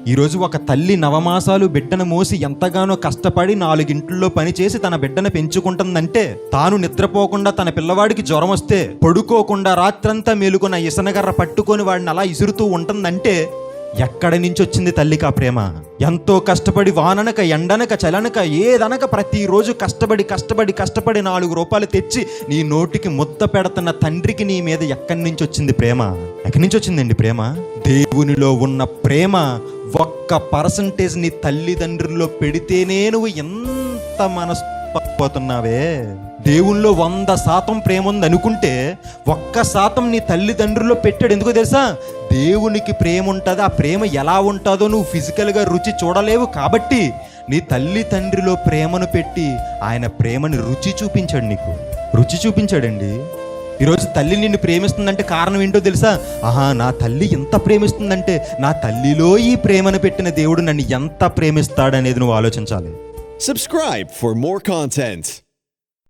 ఈరోజు ఒక తల్లి నవమాసాలు బిడ్డను మోసి ఎంతగానో కష్టపడి 4 ఇంట్లో పనిచేసి తన బిడ్డను పెంచుకుంటుందంటే, తాను నిద్రపోకుండా తన పిల్లవాడికి జ్వరం వస్తే పడుకోకుండా రాత్రంతా మేలుకొని ఇసనగర్ర పట్టుకొని వాడిని అలా ఇసురుతూ ఉంటుందంటే ఎక్కడి నుంచి వచ్చింది తల్లికి ఆ ప్రేమ? ఎంతో కష్టపడి వాననక ఎండనక చలనక ఏదనక ప్రతిరోజు కష్టపడి 4 రూపాయలు తెచ్చి నీ నోటికి ముద్ద పెడుతున్న తండ్రికి నీ మీద ఎక్కడి నుంచి వచ్చింది ప్రేమ? ఎక్కడి నుంచి వచ్చిందండి ప్రేమ? దేవునిలో ఉన్న ప్రేమ 1% నీ తల్లిదండ్రుల్లో పెడితేనే నువ్వు ఎంత మనస్పోతున్నావే. దేవుల్లో 100% ప్రేమ ఉంది అనుకుంటే 1% నీ తల్లిదండ్రుల్లో పెట్టాడు. ఎందుకో తెలుసా? దేవునికి ప్రేమ ఉంటుంది. ఆ ప్రేమ ఎలా ఉంటుందో నువ్వు ఫిజికల్గా రుచి చూడలేవు కాబట్టి నీ తల్లి తండ్రిలో ప్రేమను పెట్టి ఆయన ప్రేమని రుచి చూపించాడు, నీకు రుచి చూపించాడండి. ఈరోజు తల్లి నిన్ను ప్రేమిస్తుందంటే కారణం ఏంటో తెలుసా? నా తల్లి ఎంత ప్రేమిస్తుందంటే నా తల్లిలో ఈ ప్రేమను పెట్టిన దేవుడు నన్ను ఎంత ప్రేమిస్తాడనేది నువ్వు ఆలోచించాలి. Subscribe for more content.